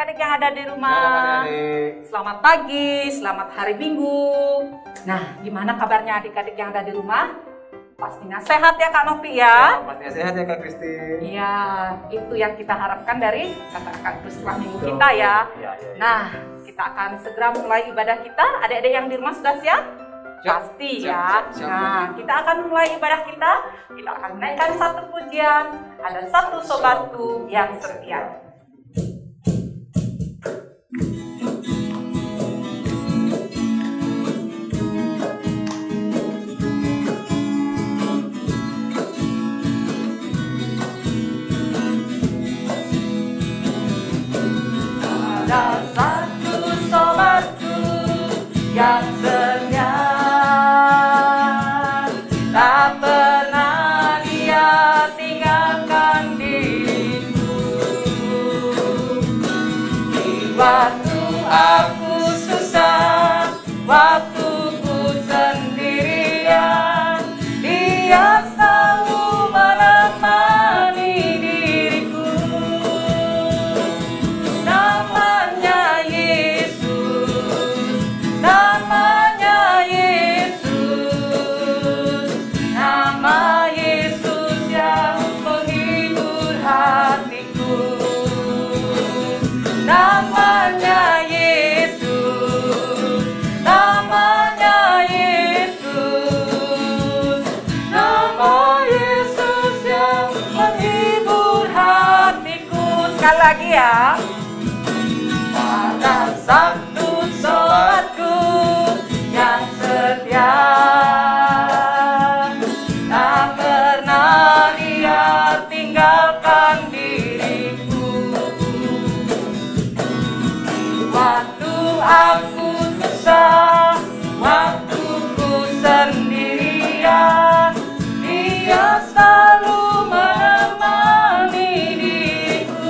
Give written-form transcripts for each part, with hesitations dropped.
adik-adik yang ada di rumah. Shalom adik-adik. Selamat pagi, selamat hari Minggu. Nah, gimana kabarnya adik-adik yang ada di rumah? Pastinya sehat ya Kak Nopi ya? Pastinya sehat ya Kak Kristi. Iya, itu yang kita harapkan dari kakak-kakak setelah minggu kita ya. Nah, kita akan segera mulai ibadah kita. Adik-adik yang di rumah sudah siap? Pasti ya. Nah, kita akan mulai ibadah kita. Kita akan naikkan satu pujian. Ada satu sobatku yang setia. Ada satu sobatku yang setia, tak pernah dia tinggalkan diriku. Di waktu aku susah, waktu ku sendirian, dia selalu menemani diriku. Namanya Yesus, namanya Yesus, nama Yesus yang menghibur hatiku. Namanya Yesus, namanya Yesus, nama Yesus yang menghibur hatiku. Sekali lagi ya. Ada satu sobatku yang setia, tak pernah dia tinggalkan diriku. Waktu aku susah, waktu ku sendirian, dia selalu menemani diriku.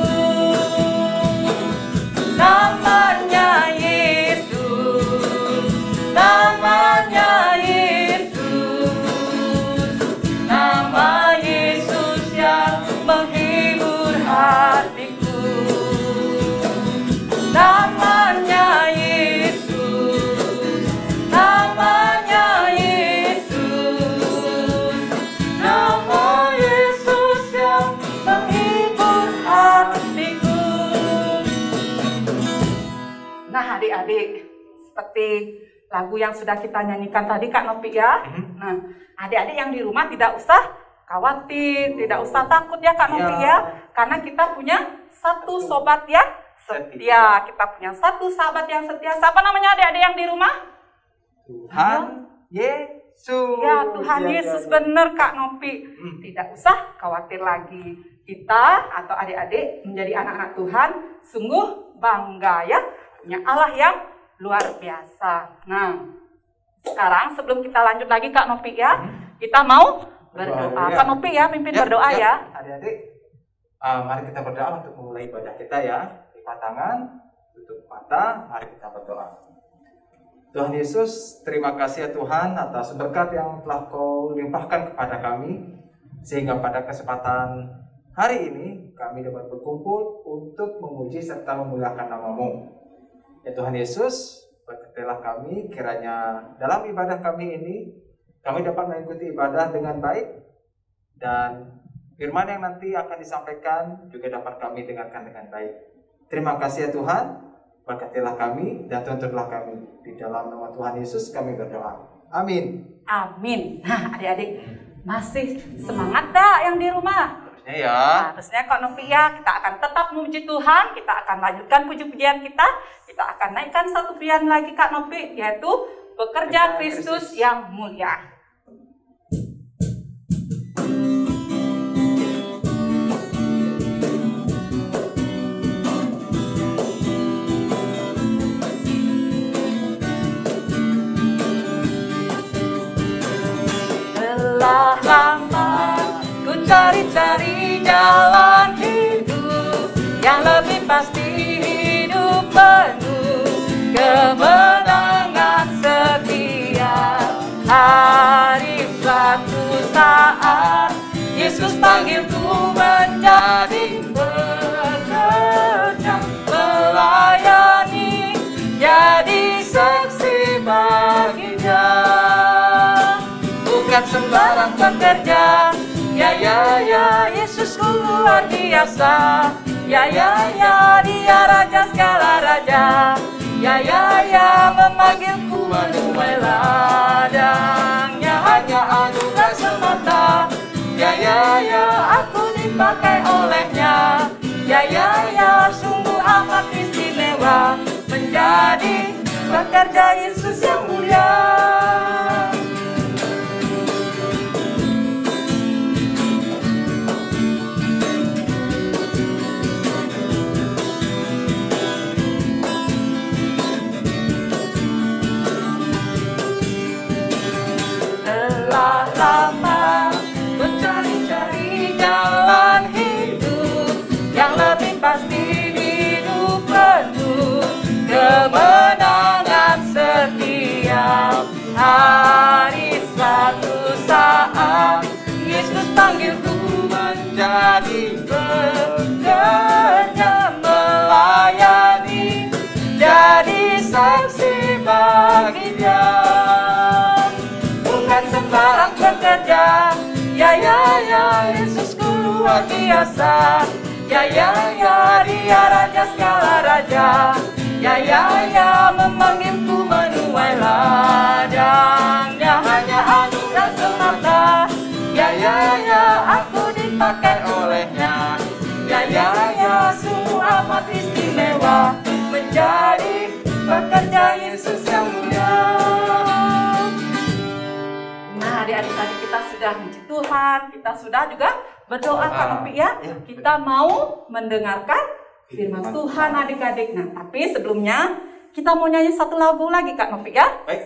Namanya Yesus, namanya Yesus, nama Yesus yang menghibur hatiku. Namanya Yesus, namanya Yesus, nama Yesus yang menghibur hatiku. Nah adik-adik, seperti lagu yang sudah kita nyanyikan tadi Kak Nopi ya. Nah adik-adik yang di rumah tidak usah khawatir, tidak usah takut ya Kak Nopi ya. Karena kita punya satu sobat yang setia. Kita punya satu sahabat yang setia. Siapa namanya adik-adik yang di rumah? Tuhan Yesus. Ya Tuhan Yesus, benar Kak Nopi. Tidak usah khawatir lagi. Kita atau adik-adik menjadi anak-anak Tuhan sungguh bangga ya. Punya Allah yang luar biasa. Nah, sekarang sebelum kita lanjut lagi Kak Nopi ya, kita mau berdoa. Kak Nopi ya, pimpin berdoa ya. Adik-adik, mari kita berdoa untuk memulai ibadah kita ya. Lipat tangan, tutup mata, mari kita berdoa. Tuhan Yesus, terima kasih ya Tuhan atas berkat yang telah Kau limpahkan kepada kami, sehingga pada kesempatan hari ini kami dapat berkumpul untuk memuji serta memuliakan nama-Mu. Ya Tuhan Yesus, berkatilah kami kiranya dalam ibadah kami ini kami dapat mengikuti ibadah dengan baik, dan firman yang nanti akan disampaikan juga dapat kami dengarkan dengan baik. Terima kasih ya Tuhan, berkatilah kami dan tuntunlah kami. Di dalam nama Tuhan Yesus kami berdoa. Amin. Amin. Nah adik-adik, masih semangat dah yang di rumah? Ya. Harusnya Kak Nopi ya, kita akan tetap memuji Tuhan, kita akan lanjutkan puji-pujian kita akan naikkan satu pujian lagi Kak Nopi, yaitu Bekerja Kristus yang Mulia. Telah lama ku cari-cari jalan hidup yang lebih pasti, hidup penuh kemenangan setia. Hari suatu saat Yesus panggilku menjadi pekerja, ya, Yesusku luar biasa. Ya, Dia Raja segala raja. Ya, memanggilku menuai ladangnya hanya anugerah semata. Ya, aku dipakai olehnya. Ya, sungguh amat istimewa menjadi pekerja Yesus yang mulia. Telah lama mencari-cari jalan hidup yang lebih pasti, hidup penuh kemenangan setiap hari. Suatu saat Yesus panggilku menjadi pekerja, melayani, jadi saksi bagi Dia. Bukan sembarang bekerja. Ya, Yesusku luar biasa. Ya, Dia Raja segala raja. Ya, memanggilku menuai ladangnya hanya anugerah semata. Ya, aku dipakai olehnya. Ya, sungguh amat istimewa menjadi pekerja Yesus yang mulia. Nah, adik-adik tadi kita sudah memuji Tuhan, kita sudah juga berdoa Kak Nopi ya. Kita mau mendengarkan firman Tuhan adik-adik. Nah, tapi sebelumnya kita mau nyanyi satu lagu lagi Kak Nopi ya. Baik.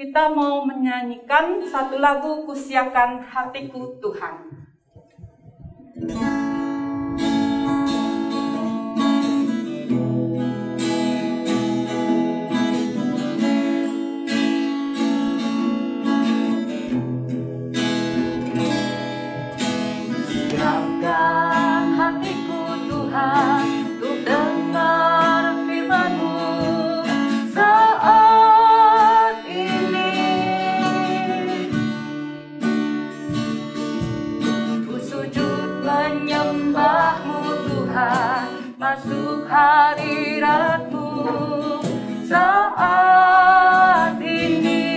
Kita mau menyanyikan satu lagu, Kusiapkan Hatiku Tuhan. Siapkan hatiku Tuhan untuk dengar firman-Mu saat ini. Ku sujud menyembah-Mu Tuhan, masuk hadirat-Mu saat ini.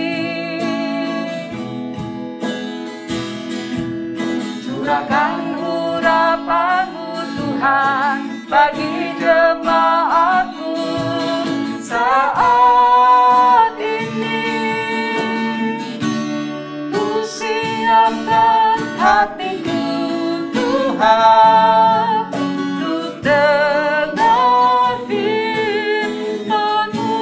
Curahkan urapan-Mu Tuhan bagi jemaat-Mu saat ini. Ku siapkan hatiku Tuhan untuk dengar firman-Mu.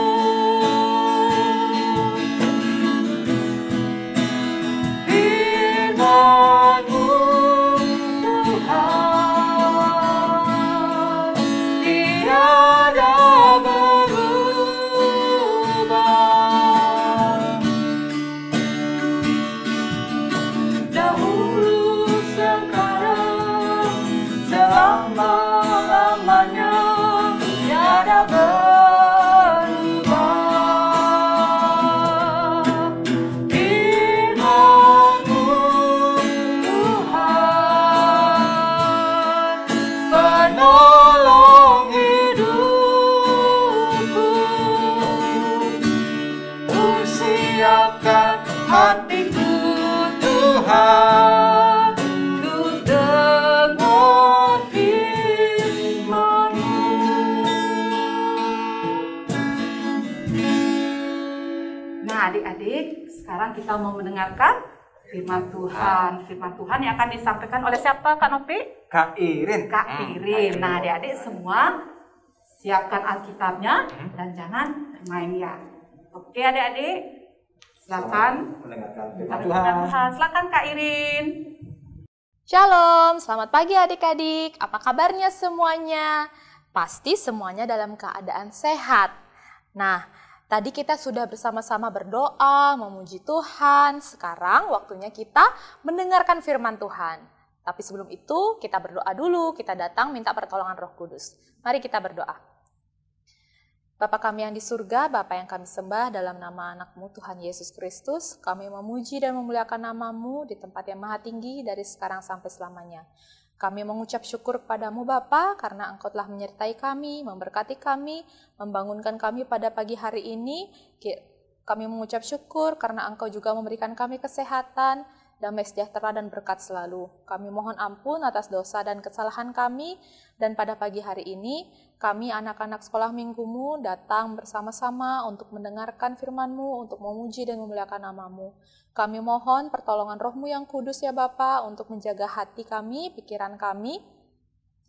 Firman-Mu Tuhan tiada berubah. Dahulu, sekarang, selama-lamanya tiada berubah. Firman-Mu Tuhan, penolong hidupku. Ku siapkan hatiku Tuhan untuk dengar firman-Mu. Nah adik-adik, sekarang kita mau mendengarkan firman Tuhan. Firman Tuhan yang akan disampaikan oleh siapa Kak Nopi? Kak Irin. Kak Irin. Nah adik-adik semua siapkan Alkitabnya dan jangan main ya. Oke adik-adik, silakan Mendengarkan firman mendengarkan Tuhan. Tuhan. Silakan Kak Irin. Shalom, selamat pagi adik-adik. Apa kabarnya semuanya? Pasti semuanya dalam keadaan sehat. Nah, tadi kita sudah bersama-sama berdoa, memuji Tuhan. Sekarang waktunya kita mendengarkan firman Tuhan. Tapi sebelum itu kita berdoa dulu, kita datang minta pertolongan Roh Kudus. Mari kita berdoa. Bapa kami yang di surga, Bapa yang kami sembah dalam nama anak-Mu Tuhan Yesus Kristus, kami memuji dan memuliakan nama-Mu di tempat yang maha tinggi dari sekarang sampai selamanya. Kami mengucap syukur kepadamu Bapa karena Engkau telah menyertai kami, memberkati kami, membangunkan kami pada pagi hari ini. Kami mengucap syukur karena Engkau juga memberikan kami kesehatan, damai sejahtera dan berkat selalu. Kami mohon ampun atas dosa dan kesalahan kami, dan pada pagi hari ini kami anak-anak sekolah minggumu datang bersama-sama untuk mendengarkan firman-Mu, untuk memuji dan memuliakan nama-Mu. Kami mohon pertolongan Roh-Mu yang kudus ya Bapa untuk menjaga hati kami, pikiran kami,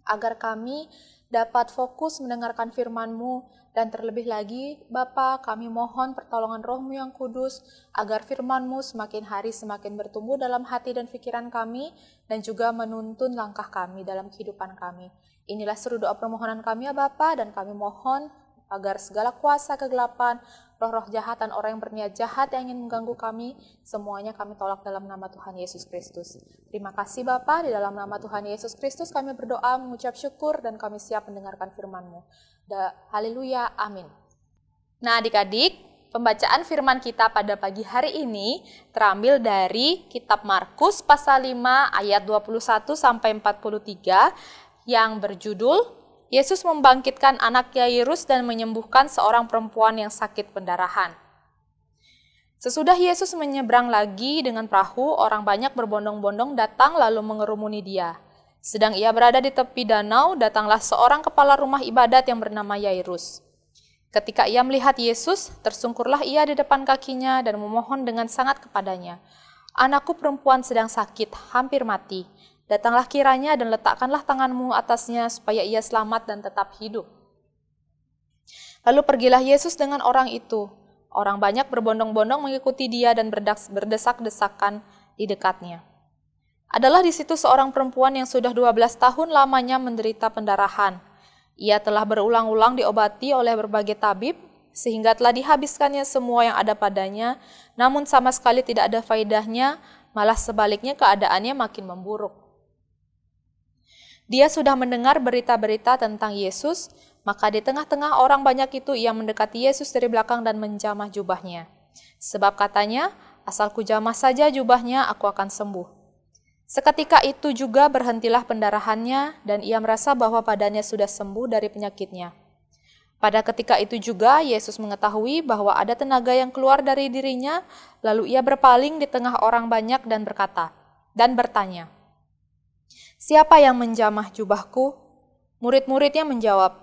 agar kami dapat fokus mendengarkan firman-Mu, dan terlebih lagi Bapa, kami mohon pertolongan Roh-Mu yang kudus agar firman-Mu semakin hari semakin bertumbuh dalam hati dan pikiran kami, dan juga menuntun langkah kami dalam kehidupan kami. Inilah seru doa permohonan kami ya Bapa, dan kami mohon agar segala kuasa kegelapan, roh-roh jahat dan orang yang berniat jahat yang ingin mengganggu kami, semuanya kami tolak dalam nama Tuhan Yesus Kristus. Terima kasih Bapa, di dalam nama Tuhan Yesus Kristus kami berdoa, mengucap syukur, dan kami siap mendengarkan firman-Mu. Haleluya, amin. Nah adik-adik, pembacaan firman kita pada pagi hari ini terambil dari kitab Markus pasal 5 ayat 21 sampai 43 yang berjudul Yesus membangkitkan anak Yairus dan menyembuhkan seorang perempuan yang sakit pendarahan. Sesudah Yesus menyeberang lagi dengan perahu, orang banyak berbondong-bondong datang lalu mengerumuni dia. Sedang ia berada di tepi danau, datanglah seorang kepala rumah ibadat yang bernama Yairus. Ketika ia melihat Yesus, tersungkurlah ia di depan kakinya dan memohon dengan sangat kepadanya, "Anakku perempuan sedang sakit, hampir mati. Datanglah kiranya dan letakkanlah tanganmu atasnya supaya ia selamat dan tetap hidup." Lalu pergilah Yesus dengan orang itu. Orang banyak berbondong-bondong mengikuti dia dan berdesak-desakan di dekatnya. Adalah di situ seorang perempuan yang sudah 12 tahun lamanya menderita pendarahan. Ia telah berulang-ulang diobati oleh berbagai tabib, sehingga telah dihabiskannya semua yang ada padanya, namun sama sekali tidak ada faedahnya, malah sebaliknya keadaannya makin memburuk. Dia sudah mendengar berita-berita tentang Yesus, maka di tengah-tengah orang banyak itu ia mendekati Yesus dari belakang dan menjamah jubahnya. Sebab katanya, "Asal kujamah saja jubahnya, aku akan sembuh." Seketika itu juga berhentilah pendarahannya dan ia merasa bahwa badannya sudah sembuh dari penyakitnya. Pada ketika itu juga Yesus mengetahui bahwa ada tenaga yang keluar dari dirinya, lalu ia berpaling di tengah orang banyak dan bertanya, "Siapa yang menjamah jubahku?" Murid-muridnya menjawab,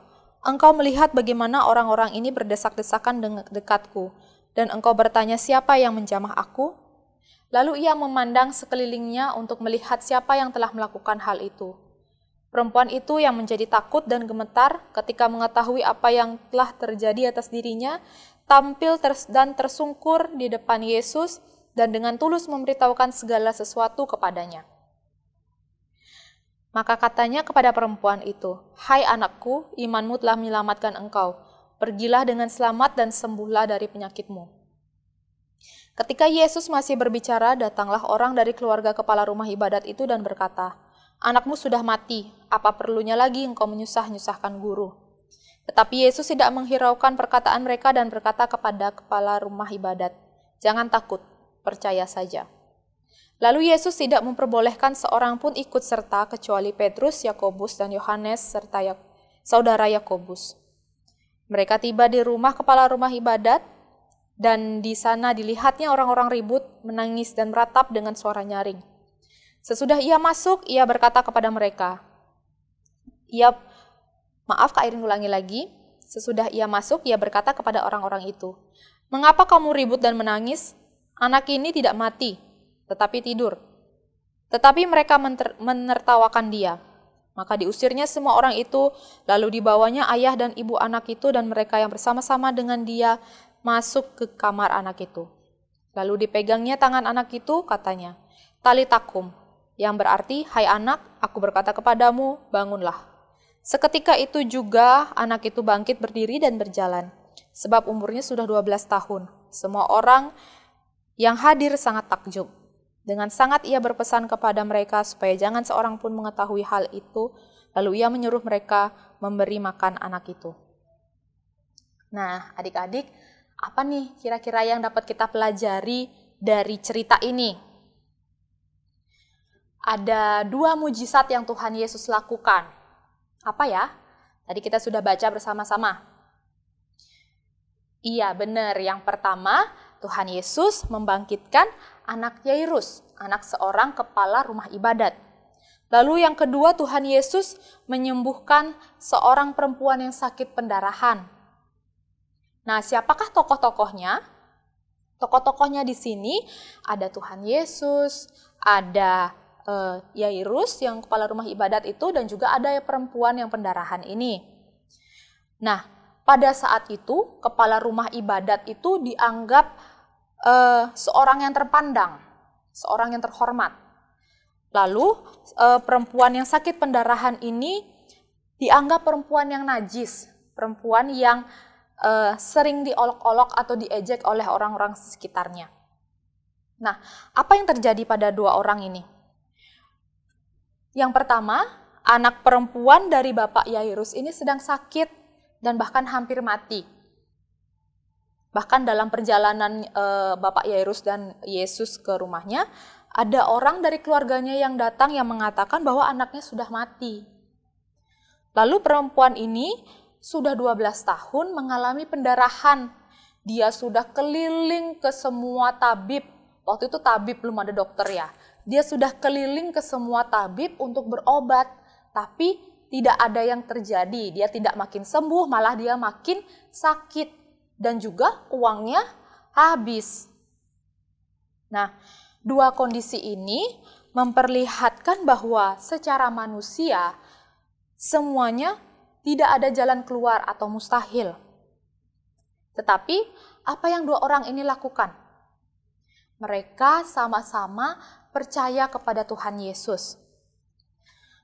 "Engkau melihat bagaimana orang-orang ini berdesak-desakan dekatku, dan engkau bertanya siapa yang menjamah aku?" Lalu ia memandang sekelilingnya untuk melihat siapa yang telah melakukan hal itu. Perempuan itu yang menjadi takut dan gemetar ketika mengetahui apa yang telah terjadi atas dirinya, tampil dan tersungkur di depan Yesus dan dengan tulus memberitahukan segala sesuatu kepadanya. Maka katanya kepada perempuan itu, "Hai anakku, imanmu telah menyelamatkan engkau. Pergilah dengan selamat dan sembuhlah dari penyakitmu." Ketika Yesus masih berbicara, datanglah orang dari keluarga kepala rumah ibadat itu dan berkata, "Anakmu sudah mati, apa perlunya lagi engkau menyusah-nyusahkan guru?" Tetapi Yesus tidak menghiraukan perkataan mereka dan berkata kepada kepala rumah ibadat, "Jangan takut, percaya saja." Lalu Yesus tidak memperbolehkan seorang pun ikut serta kecuali Petrus, Yakobus, dan Yohanes serta saudara Yakobus. Mereka tiba di rumah kepala rumah ibadat, dan di sana dilihatnya orang-orang ribut, menangis dan meratap dengan suara nyaring. Sesudah ia masuk, ia berkata kepada mereka, Kak Irin ulangi lagi. Sesudah ia masuk, ia berkata kepada orang-orang itu, "Mengapa kamu ribut dan menangis? Anak ini tidak mati, tetapi tidur." Tetapi mereka menertawakan dia. Maka diusirnya semua orang itu, lalu dibawanya ayah dan ibu anak itu dan mereka yang bersama-sama dengan dia masuk ke kamar anak itu. Lalu dipegangnya tangan anak itu, katanya, "Talitakum," yang berarti, "Hai anak, aku berkata kepadamu, bangunlah." Seketika itu juga anak itu bangkit berdiri dan berjalan, sebab umurnya sudah 12 tahun. Semua orang yang hadir sangat takjub. Dengan sangat ia berpesan kepada mereka supaya jangan seorang pun mengetahui hal itu, lalu ia menyuruh mereka memberi makan anak itu. Nah, adik-adik, apa nih kira-kira yang dapat kita pelajari dari cerita ini? Ada 2 mujizat yang Tuhan Yesus lakukan. Apa ya? Tadi kita sudah baca bersama-sama. Iya, benar. Yang pertama, Tuhan Yesus membangkitkan anak Yairus, anak seorang kepala rumah ibadat. Lalu yang kedua, Tuhan Yesus menyembuhkan seorang perempuan yang sakit pendarahan. Nah, siapakah tokoh-tokohnya? Tokoh-tokohnya di sini ada Tuhan Yesus, ada Yairus yang kepala rumah ibadat itu, dan juga ada perempuan yang pendarahan ini. Nah, pada saat itu kepala rumah ibadat itu dianggap seorang yang terpandang, seorang yang terhormat. Lalu perempuan yang sakit pendarahan ini dianggap perempuan yang najis, perempuan yang sering diolok-olok atau diejek oleh orang-orang sekitarnya. Nah, apa yang terjadi pada 2 orang ini? Yang pertama, anak perempuan dari Bapak Yairus ini sedang sakit dan bahkan hampir mati. Bahkan dalam perjalanan Bapak Yairus dan Yesus ke rumahnya, ada orang dari keluarganya yang datang yang mengatakan bahwa anaknya sudah mati. Lalu perempuan ini sudah 12 tahun mengalami pendarahan. Dia sudah keliling ke semua tabib. Waktu itu tabib, belum ada dokter ya. Dia sudah keliling ke semua tabib untuk berobat, tapi tidak ada yang terjadi. Dia tidak makin sembuh, malah dia makin sakit. Dan juga uangnya habis. Nah, 2 kondisi ini memperlihatkan bahwa secara manusia semuanya tidak ada jalan keluar atau mustahil. Tetapi apa yang 2 orang ini lakukan? Mereka sama-sama percaya kepada Tuhan Yesus.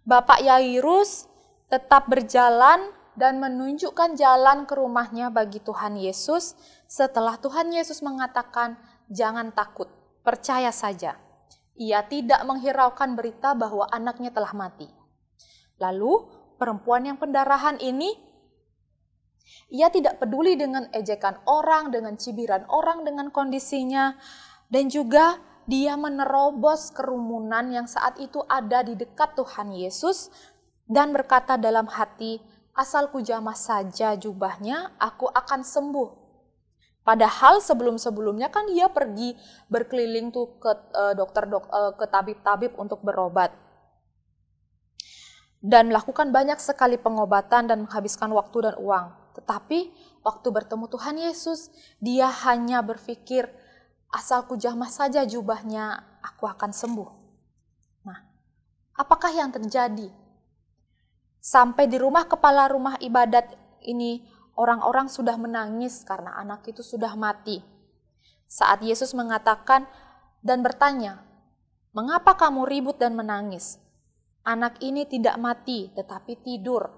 Bapak Yairus tetap berjalan dan menunjukkan jalan ke rumahnya bagi Tuhan Yesus setelah Tuhan Yesus mengatakan, "Jangan takut, percaya saja." Ia tidak menghiraukan berita bahwa anaknya telah mati. Lalu perempuan yang pendarahan ini, ia tidak peduli dengan ejekan orang, dengan cibiran orang, dengan kondisinya, dan juga dia menerobos kerumunan yang saat itu ada di dekat Tuhan Yesus dan berkata dalam hati, "Asal kujamah saja jubahnya, aku akan sembuh." Padahal sebelum-sebelumnya kan dia pergi berkeliling tuh ke ke tabib-tabib untuk berobat. Dan melakukan banyak sekali pengobatan dan menghabiskan waktu dan uang. Tetapi waktu bertemu Tuhan Yesus, dia hanya berpikir, "Asal kujamah saja jubahnya, aku akan sembuh." Nah, apakah yang terjadi? Sampai di rumah kepala rumah ibadat ini, orang-orang sudah menangis karena anak itu sudah mati. Saat Yesus mengatakan dan bertanya, "Mengapa kamu ribut dan menangis? Anak ini tidak mati, tetapi tidur."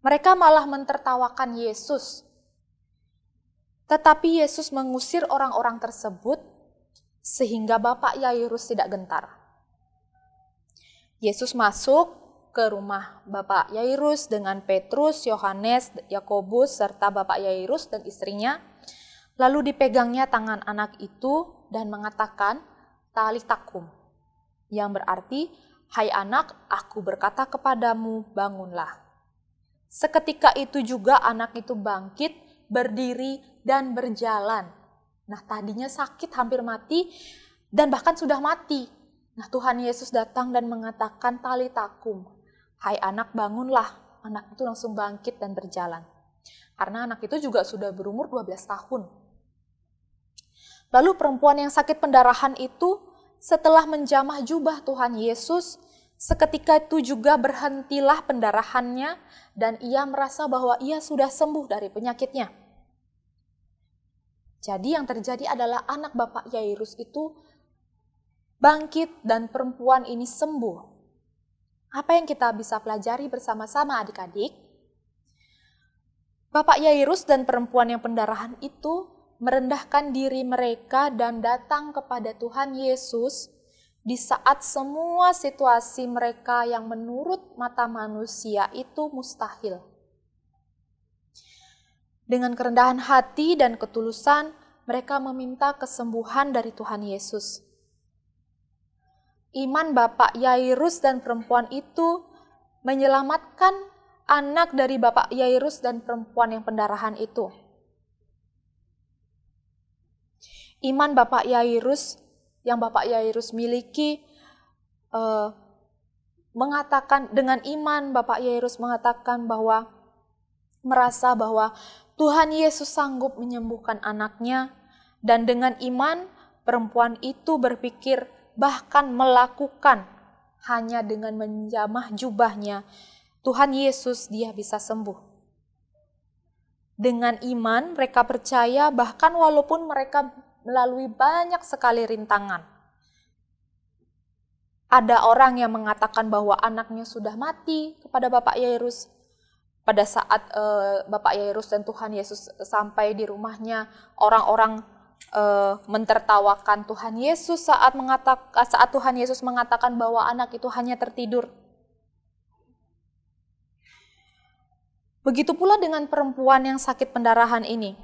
Mereka malah mentertawakan Yesus. Tetapi Yesus mengusir orang-orang tersebut sehingga Bapak Yairus tidak gentar. Yesus masuk ke rumah Bapak Yairus dengan Petrus, Yohanes, Yakobus, serta Bapak Yairus dan istrinya. Lalu dipegangnya tangan anak itu dan mengatakan, "Talitakum," yang berarti, "Hai anak, aku berkata kepadamu, bangunlah." Seketika itu juga anak itu bangkit, berdiri, dan berjalan. Nah, tadinya sakit, hampir mati, dan bahkan sudah mati. Nah, Tuhan Yesus datang dan mengatakan, "Talitakum," "Hai anak, bangunlah." Anak itu langsung bangkit dan berjalan. Karena anak itu juga sudah berumur 12 tahun. Lalu perempuan yang sakit pendarahan itu setelah menjamah jubah Tuhan Yesus, seketika itu juga berhentilah pendarahannya dan ia merasa bahwa ia sudah sembuh dari penyakitnya. Jadi yang terjadi adalah anak Bapak Yairus itu bangkit dan perempuan ini sembuh. Apa yang kita bisa pelajari bersama-sama adik-adik? Bapak Yairus dan perempuan yang pendarahan itu merendahkan diri mereka dan datang kepada Tuhan Yesus di saat semua situasi mereka yang menurut mata manusia itu mustahil. Dengan kerendahan hati dan ketulusan, mereka meminta kesembuhan dari Tuhan Yesus. Iman Bapak Yairus dan perempuan itu menyelamatkan anak dari Bapak Yairus dan perempuan yang pendarahan itu. Iman Bapak Yairus yang Bapak Yairus miliki mengatakan, dengan iman Bapak Yairus mengatakan bahwa merasa bahwa Tuhan Yesus sanggup menyembuhkan anaknya, dan dengan iman perempuan itu berpikir bahkan melakukan hanya dengan menjamah jubahnya Tuhan Yesus dia bisa sembuh. Dengan iman mereka percaya bahkan walaupun mereka melalui banyak sekali rintangan. Ada orang yang mengatakan bahwa anaknya sudah mati kepada Bapak Yairus. Pada saat Bapak Yairus dan Tuhan Yesus sampai di rumahnya, orang-orang mentertawakan Tuhan Yesus saat Tuhan Yesus mengatakan bahwa anak itu hanya tertidur. Begitu pula dengan perempuan yang sakit pendarahan ini.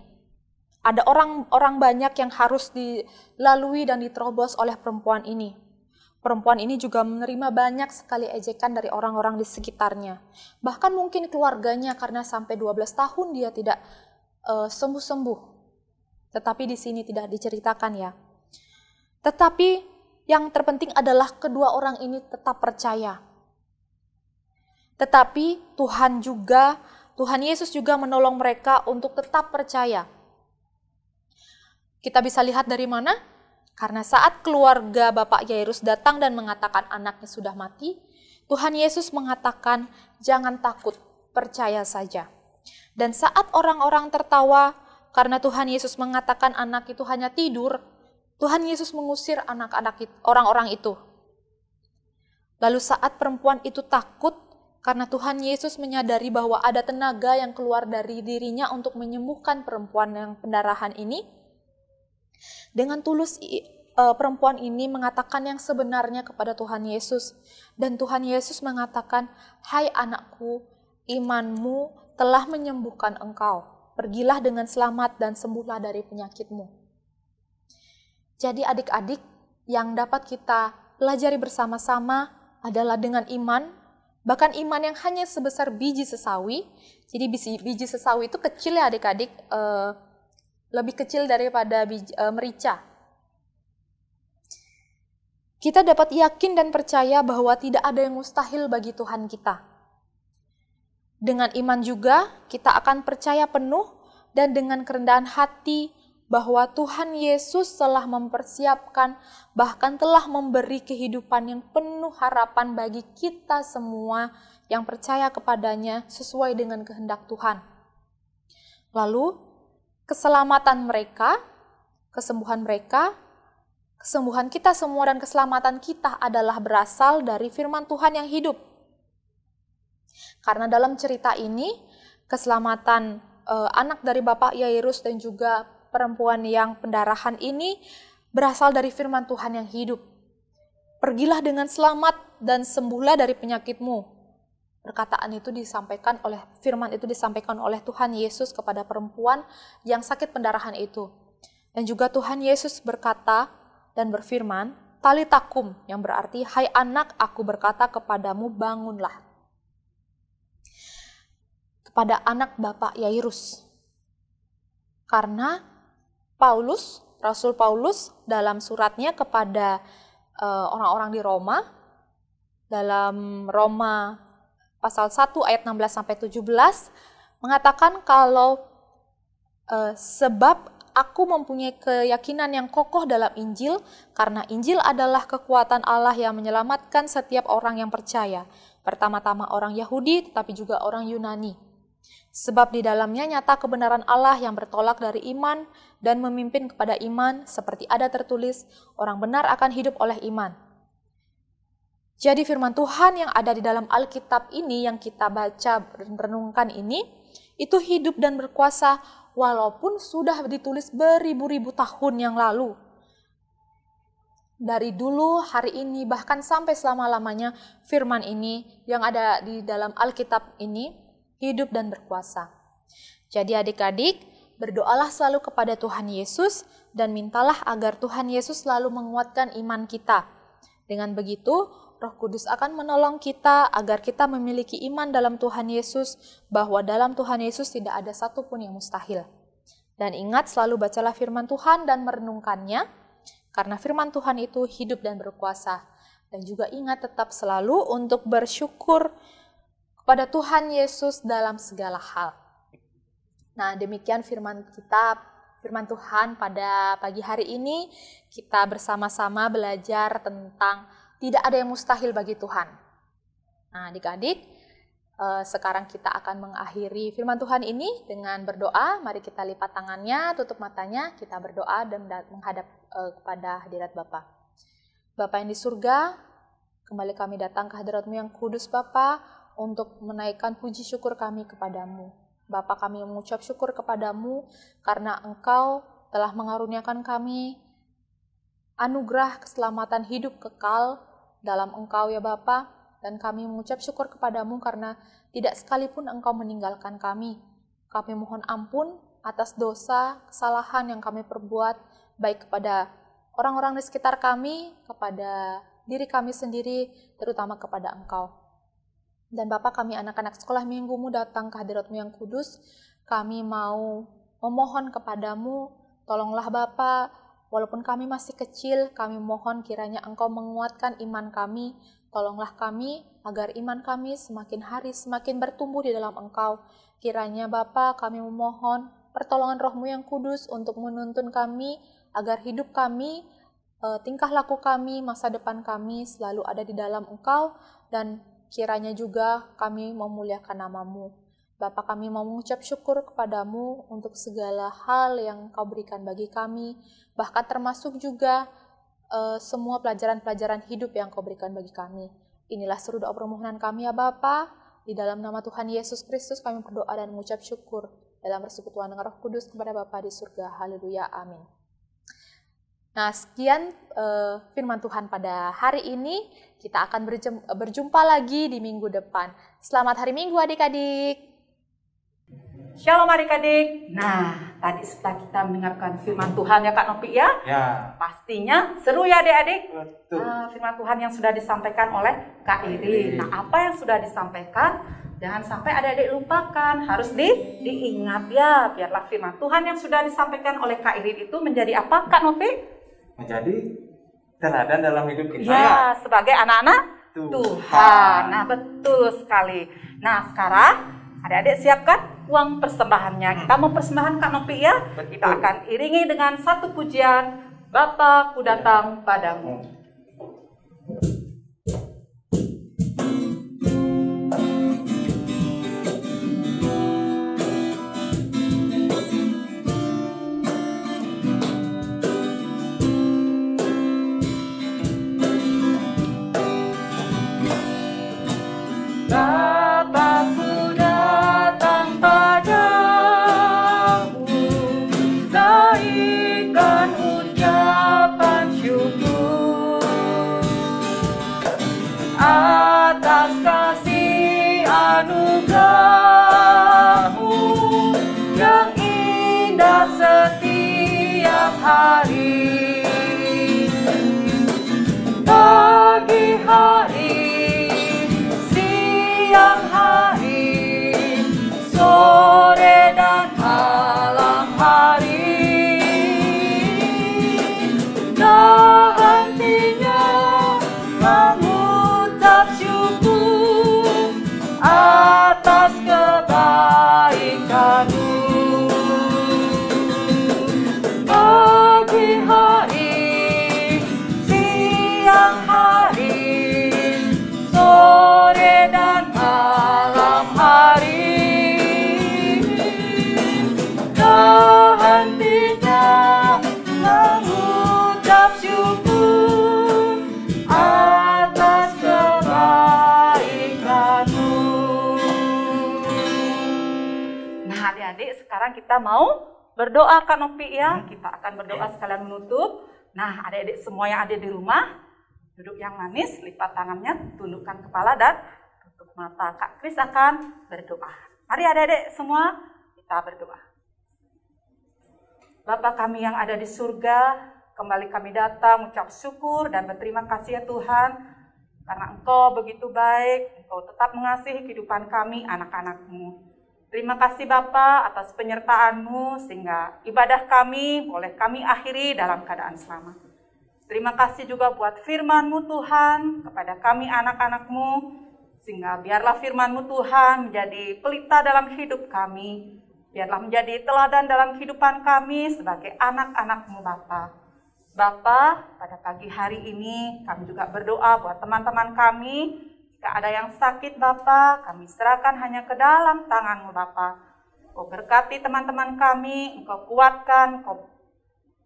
Ada orang banyak yang harus dilalui dan diterobos oleh perempuan ini. Perempuan ini juga menerima banyak sekali ejekan dari orang-orang di sekitarnya. Bahkan mungkin keluarganya karena sampai 12 tahun dia tidak sembuh-sembuh. Tetapi di sini tidak diceritakan ya. Tetapi yang terpenting adalah kedua orang ini tetap percaya. Tetapi Tuhan Yesus juga menolong mereka untuk tetap percaya. Kita bisa lihat dari mana? Karena saat keluarga Bapak Yairus datang dan mengatakan anaknya sudah mati, Tuhan Yesus mengatakan, jangan takut, percaya saja. Dan saat orang-orang tertawa karena Tuhan Yesus mengatakan anak itu hanya tidur, Tuhan Yesus mengusir orang-orang itu. Lalu saat perempuan itu takut, karena Tuhan Yesus menyadari bahwa ada tenaga yang keluar dari dirinya untuk menyembuhkan perempuan yang pendarahan ini, dengan tulus perempuan ini mengatakan yang sebenarnya kepada Tuhan Yesus. Dan Tuhan Yesus mengatakan, hai anakku, imanmu telah menyembuhkan engkau. Pergilah dengan selamat dan sembuhlah dari penyakitmu. Jadi adik-adik, yang dapat kita pelajari bersama-sama adalah dengan iman, bahkan iman yang hanya sebesar biji sesawi. Jadi biji sesawi itu kecil ya adik-adik, lebih kecil daripada merica. Kita dapat yakin dan percaya bahwa tidak ada yang mustahil bagi Tuhan kita. Dengan iman juga kita akan percaya penuh dan dengan kerendahan hati bahwa Tuhan Yesus telah mempersiapkan, bahkan telah memberi kehidupan yang penuh harapan bagi kita semua yang percaya kepadanya sesuai dengan kehendak Tuhan. Lalu keselamatan mereka, kesembuhan mereka, kesembuhan kita semua dan keselamatan kita adalah berasal dari firman Tuhan yang hidup. Karena dalam cerita ini, keselamatan anak dari Bapak Yairus dan juga perempuan yang pendarahan ini berasal dari firman Tuhan yang hidup. Pergilah dengan selamat dan sembuhlah dari penyakitmu. Perkataan itu firman itu disampaikan oleh Tuhan Yesus kepada perempuan yang sakit pendarahan itu. Dan juga Tuhan Yesus berkata dan berfirman, talitakum, yang berarti, hai anak, aku berkata kepadamu, bangunlah. Kepada anak Bapak Yairus. Karena Rasul Paulus dalam suratnya kepada orang-orang di Roma, dalam Roma pasal 1 ayat 16-17, mengatakan kalau sebab aku mempunyai keyakinan yang kokoh dalam Injil, karena Injil adalah kekuatan Allah yang menyelamatkan setiap orang yang percaya, pertama-tama orang Yahudi tetapi juga orang Yunani. Sebab di dalamnya nyata kebenaran Allah yang bertolak dari iman dan memimpin kepada iman, seperti ada tertulis, orang benar akan hidup oleh iman. Jadi firman Tuhan yang ada di dalam Alkitab ini yang kita baca dan renungkan ini, itu hidup dan berkuasa walaupun sudah ditulis beribu-ribu tahun yang lalu. Dari dulu, hari ini, bahkan sampai selama-lamanya firman ini yang ada di dalam Alkitab ini hidup dan berkuasa. Jadi adik-adik, berdoalah selalu kepada Tuhan Yesus dan mintalah agar Tuhan Yesus selalu menguatkan iman kita. Dengan begitu, Roh Kudus akan menolong kita agar kita memiliki iman dalam Tuhan Yesus, bahwa dalam Tuhan Yesus tidak ada satupun yang mustahil. Dan ingat, selalu bacalah firman Tuhan dan merenungkannya, karena firman Tuhan itu hidup dan berkuasa. Dan juga ingat tetap selalu untuk bersyukur kepada Tuhan Yesus dalam segala hal. Nah, demikian firman Tuhan pada pagi hari ini. Kita bersama-sama belajar tentang tidak ada yang mustahil bagi Tuhan. Nah, adik-adik, sekarang kita akan mengakhiri firman Tuhan ini dengan berdoa. Mari kita lipat tangannya, tutup matanya, kita berdoa dan menghadap kepada hadirat Bapa. Bapa yang di surga, kembali kami datang ke hadirat-Mu yang kudus Bapa, untuk menaikkan puji syukur kami kepadamu. Bapa, kami mengucap syukur kepadamu karena Engkau telah mengaruniakan kami anugerah keselamatan hidup kekal dalam Engkau ya Bapa, dan kami mengucap syukur kepadamu karena tidak sekalipun Engkau meninggalkan kami. Kami mohon ampun atas dosa, kesalahan yang kami perbuat, baik kepada orang-orang di sekitar kami, kepada diri kami sendiri, terutama kepada Engkau. Dan Bapak, kami anak-anak sekolah minggumu datang ke hadirat-Mu yang kudus. Kami mau memohon kepadamu, tolonglah Bapak, walaupun kami masih kecil, kami mohon kiranya Engkau menguatkan iman kami. Tolonglah kami agar iman kami semakin hari semakin bertumbuh di dalam Engkau. Kiranya Bapak, kami memohon pertolongan Roh-Mu yang kudus untuk menuntun kami, agar hidup kami, tingkah laku kami, masa depan kami selalu ada di dalam Engkau, dan kiranya juga kami memuliakan nama-Mu. Bapa, kami mau mengucap syukur kepadamu untuk segala hal yang Kau berikan bagi kami, bahkan termasuk juga semua pelajaran-pelajaran hidup yang Kau berikan bagi kami. Inilah seru doa permohonan kami ya Bapa, di dalam nama Tuhan Yesus Kristus kami berdoa dan mengucap syukur dalam persekutuan dengan Roh Kudus kepada Bapa di surga. Haleluya, amin. Nah, sekian firman Tuhan pada hari ini. Kita akan berjumpa lagi di minggu depan. Selamat hari Minggu adik-adik. Shalom adik-adik. Nah, tadi setelah kita mendengarkan firman Tuhan ya Kak Nopi ya. Ya. Pastinya seru ya adik-adik. Betul. Firman Tuhan yang sudah disampaikan oleh Kak Iri. Nah, apa yang sudah disampaikan jangan sampai adik-adik lupakan. Harus diingat ya. Biarlah firman Tuhan yang sudah disampaikan oleh Kak Iri itu menjadi apa Kak Nopi? Menjadi teladan dalam hidup kita ya, sebagai anak-anak Tuhan. Nah, betul sekali. Nah, sekarang adik-adik siapkan uang persembahannya. Kita mau persembahan Kak Nopi ya. Betul. Kita akan iringi dengan satu pujian, Bapa ku datang padamu. Bapa-Ku datang padamu, naikkan ucapan syukur atas kasih anugerah-Mu yang indah setiap hari. Pagi hari, siang hari, sore dan malam hari, tak hentinya mengucap syukur atas kebaikan-Mu. Pagi hari, siang hari, sore dan malam hari, tak hentinya mengucap syukur atas kebaikan-Mu. Nah, adik-adik sekarang kita mau berdoa Kak Nopi ya. Kita akan berdoa sekalian menutup. Nah, adik-adik semua yang ada di rumah, duduk yang manis, lipat tangannya, tundukkan kepala dan tutup mata. Kak Kris akan berdoa. Mari adik-adik semua Kita berdoa. Bapa kami yang ada di surga, kembali kami datang mengucap syukur dan berterima kasih ya Tuhan, karena Engkau begitu baik, Engkau tetap mengasihi kehidupan kami, anak-anak-Mu. Terima kasih Bapa atas penyertaan-Mu, sehingga ibadah kami boleh kami akhiri dalam keadaan selamat. Terima kasih juga buat firman-Mu Tuhan, kepada kami anak-anak-Mu, sehingga biarlah firman-Mu Tuhan menjadi pelita dalam hidup kami, biarlah menjadi teladan dalam kehidupan kami sebagai anak-anak-Mu Bapa. Bapa, pada pagi hari ini kami juga berdoa buat teman-teman kami. Jika ada yang sakit Bapa, kami serahkan hanya ke dalam tangan-Mu Bapa. Kau berkati teman-teman kami, Engkau kuatkan, Kau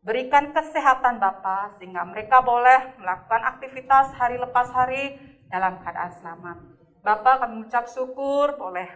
berikan kesehatan Bapa, sehingga mereka boleh melakukan aktivitas hari lepas hari dalam keadaan selamat. Bapa, kami mengucap syukur boleh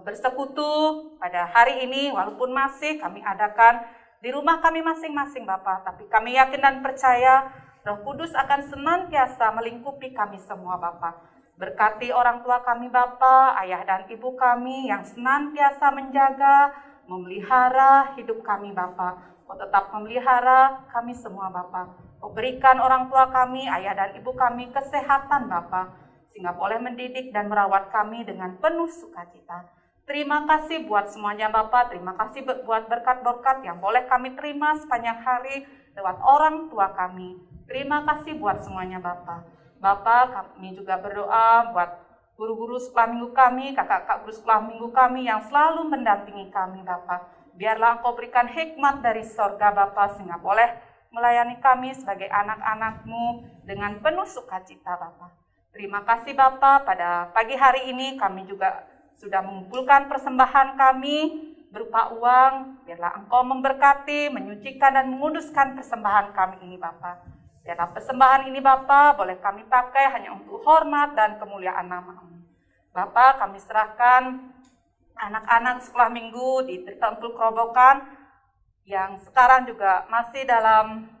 bersekutu pada hari ini, walaupun masih kami adakan di rumah kami masing-masing Bapa, tapi kami yakin dan percaya Roh Kudus akan senantiasa melingkupi kami semua Bapa. Berkati orang tua kami Bapa, ayah dan ibu kami yang senantiasa menjaga, memelihara hidup kami Bapa. Kau tetap memelihara kami semua Bapa. Kau berikan orang tua kami, ayah dan ibu kami kesehatan Bapa, sehingga boleh mendidik dan merawat kami dengan penuh sukacita. Terima kasih buat semuanya Bapak, terima kasih buat berkat-berkat yang boleh kami terima sepanjang hari lewat orang tua kami. Terima kasih buat semuanya Bapak. Bapak, kami juga berdoa buat guru-guru sekolah minggu kami, kakak-kakak guru sekolah minggu kami yang selalu mendampingi kami Bapak. Biarlah Engkau berikan hikmat dari sorga Bapak, sehingga boleh melayani kami sebagai anak-anak-Mu dengan penuh sukacita Bapak. Terima kasih Bapak, pada pagi hari ini kami juga sudah mengumpulkan persembahan kami berupa uang. Biarlah Engkau memberkati, menyucikan dan menguduskan persembahan kami ini Bapa. Biarlah persembahan ini Bapa boleh kami pakai hanya untuk hormat dan kemuliaan nama-Mu. Bapa, kami serahkan anak-anak sekolah minggu di Tempel Kerobokan yang sekarang juga masih dalam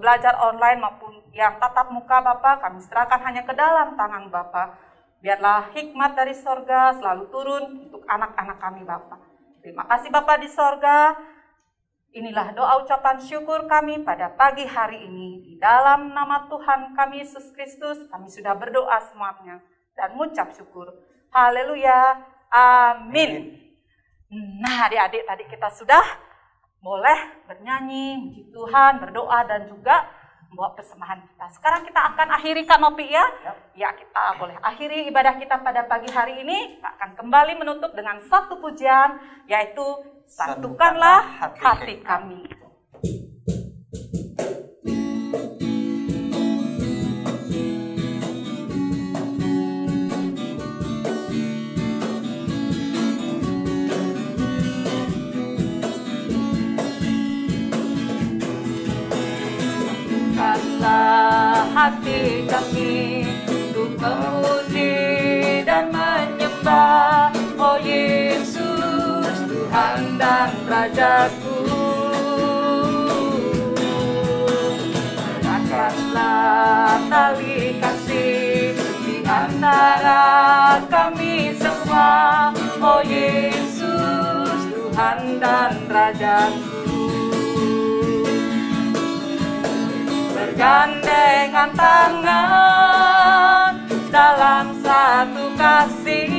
belajar online maupun yang tatap muka Bapa, kami serahkan hanya ke dalam tangan Bapa. Biarlah hikmat dari sorga selalu turun untuk anak-anak kami Bapa. Terima kasih Bapa di sorga. Inilah doa ucapan syukur kami pada pagi hari ini. Di dalam nama Tuhan kami Yesus Kristus, kami sudah berdoa semuanya dan mengucap syukur. Haleluya. Amin. Nah adik-adik, tadi kita sudah boleh bernyanyi, muji Tuhan, berdoa dan juga membawa persembahan kita. Sekarang kita akan akhiri Kak Nopi ya. Ya, kita boleh akhiri ibadah kita pada pagi hari ini. Kita akan kembali menutup dengan satu pujian, yaitu Satukanlah Hati Kami. Hati kami untuk memuji dan menyembah, oh Yesus Tuhan dan Rajaku. Eratkanlah tali kasih di antara kami semua, oh Yesus Tuhan dan Rajaku. Bergandengan tangan dalam satu kasih,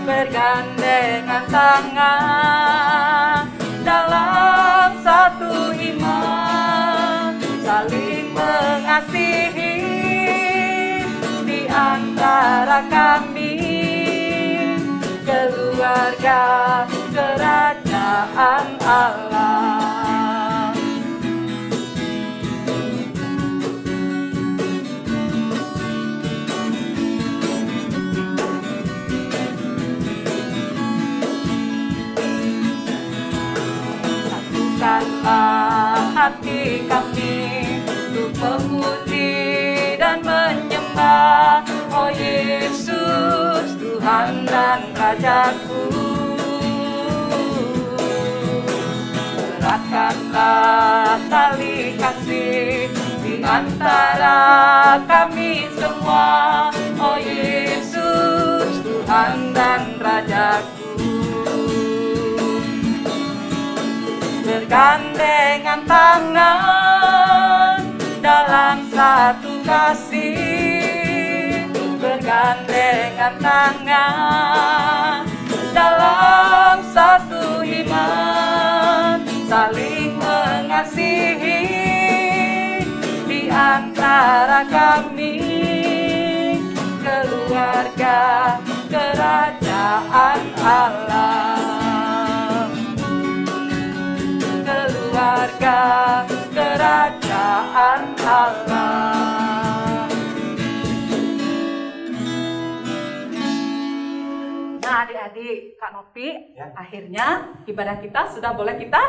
bergandengan tangan dalam satu iman, saling mengasihi di antara kami, keluarga kerajaan Allah. Satukanlah hati kami untuk memuji dan menyembah, oh Yesus Tuhan dan Rajaku. Eratkanlah tali kasih di antara kami semua, oh Yesus Tuhan dan Rajaku. bergandengan tangan dalam satu kasih, bergandengan tangan dalam satu iman, saling mengasihi di antara kami, keluarga kerajaan Allah, keluarga kerajaan Allah. Nah adik-adik, Kak Nopi, Ya. akhirnya ibadah kita sudah boleh kita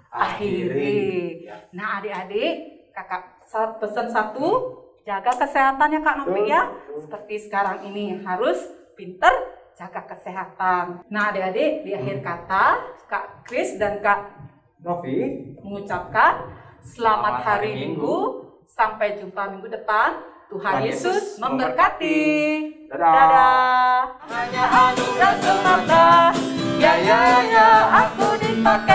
akhiri. Ya. Nah adik-adik, kakak pesan satu, jaga kesehatannya Kak Nopi ya. Seperti sekarang ini harus pinter jaga kesehatan. Nah adik-adik, di akhir kata Kak Kris dan Kak Novi, mengucapkan selamat hari Minggu, sampai jumpa minggu depan. Tuhan Yesus memberkati. Dadah. Hanya anugerah semata, ya aku dipakai.